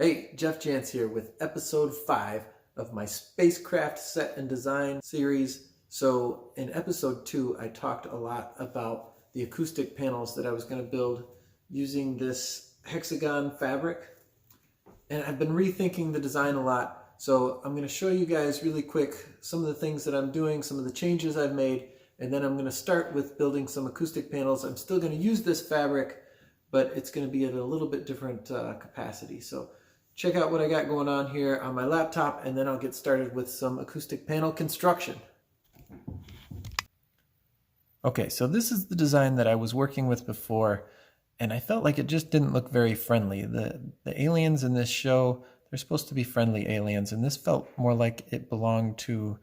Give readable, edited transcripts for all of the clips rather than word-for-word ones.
Hey, Jeff Jantz here with episode 5 of my Spacecraft set and design series. So in episode 2, I talked a lot about the acoustic panels that I was going to build using this hexagon fabric. And I've been rethinking the design a lot. So I'm going to show you guys really quick some of the things that I'm doing, some of the changes I've made, and then I'm going to start with building some acoustic panels. I'm still going to use this fabric, but it's going to be at a little bit different capacity. So check out what I got going on here on my laptop, and then I'll get started with some acoustic panel construction. Okay, so this is the design that I was working with before, and I felt like it just didn't look very friendly. The aliens in this show, they're supposed to be friendly aliens, and this felt more like it belonged to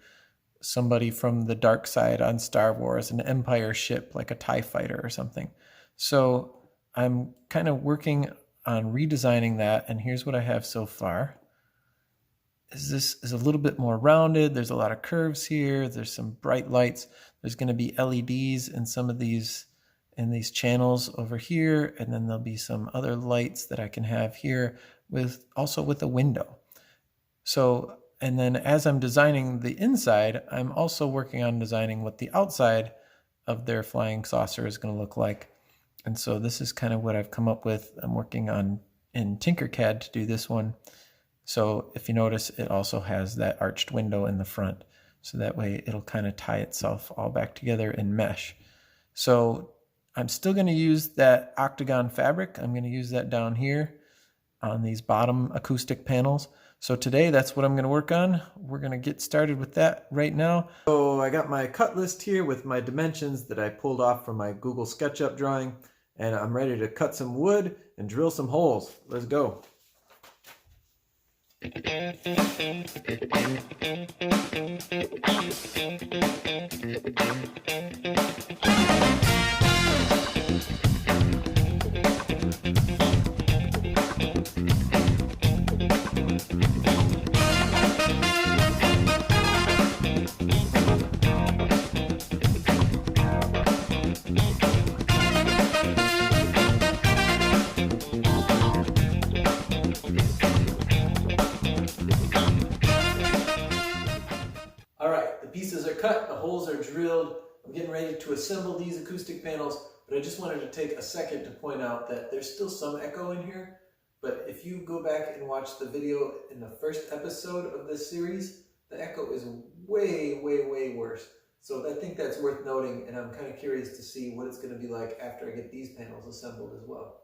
somebody from the dark side on Star Wars, an Empire ship, like a TIE fighter or something. So I'm kind of working on redesigning that, and here's what I have so far. This is a little bit more rounded. There's a lot of curves here. There's some bright lights. There's going to be LEDs in some of these channels over here, and then there'll be some other lights that I can have here also with a window. So, and then as I'm designing the inside, I'm also working on designing what the outside of their flying saucer is going to look like. And so this is kind of what I've come up with. I'm working on in TinkerCad to do this one. So if you notice, it also has that arched window in the front. So that way it'll kind of tie itself all back together in mesh. So I'm still going to use that octagon fabric. I'm going to use that down here on these bottom acoustic panels. So today that's what I'm going to work on. We're going to get started with that right now. So I got my cut list here with my dimensions that I pulled off from my Google SketchUp drawing, and I'm ready to cut some wood and drill some holes. Let's go. Pieces are cut, the holes are drilled. I'm getting ready to assemble these acoustic panels, but I just wanted to take a second to point out that there's still some echo in here. But if you go back and watch the video in the first episode of this series, the echo is way, way, way worse. So I think that's worth noting, and I'm kind of curious to see what it's going to be like after I get these panels assembled as well.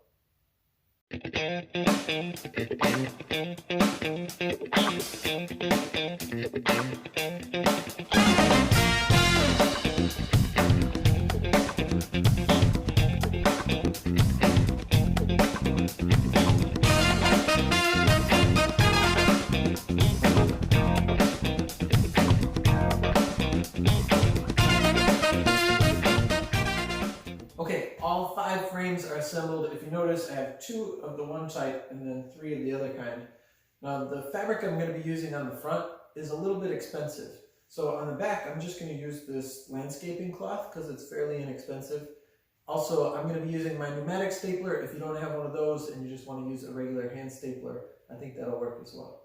Okay, all 5 frames are assembled. If you notice, I have 2 of the one type and then 3 of the other kind. Now, the fabric I'm going to be using on the front is a little bit expensive. So on the back, I'm just going to use this landscaping cloth because it's fairly inexpensive. Also, I'm going to be using my pneumatic stapler. If you don't have one of those and you just want to use a regular hand stapler, I think that'll work as well.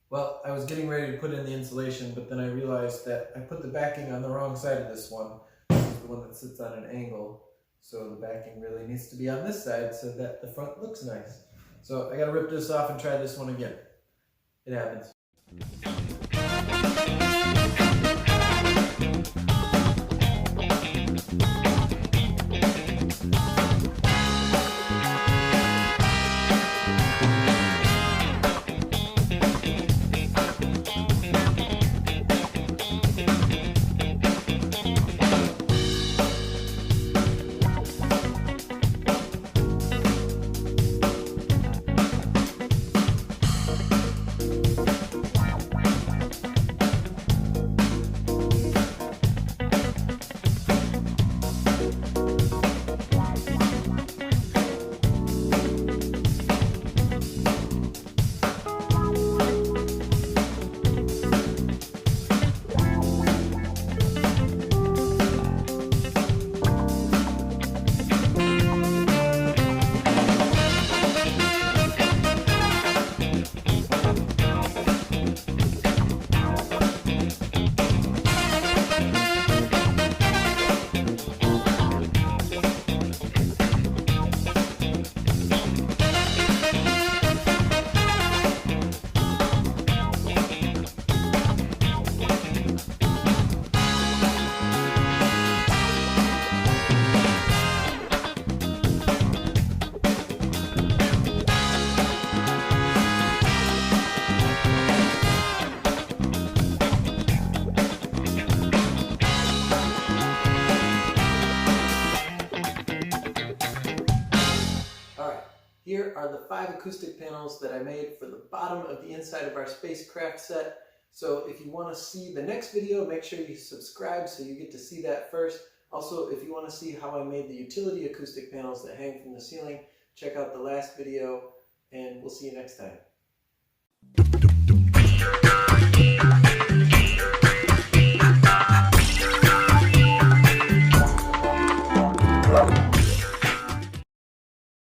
Well, I was getting ready to put in the insulation, but then I realized that I put the backing on the wrong side of this one. This is the one that sits on an angle. So the backing really needs to be on this side so that the front looks nice. So I gotta rip this off and try this one again. It happens. are the 5 acoustic panels that I made for the bottom of the inside of our spacecraft set. So if you want to see the next video, make sure you subscribe so you get to see that first. Also, if you want to see how I made the utility acoustic panels that hang from the ceiling, check out the last video, and we'll see you next time.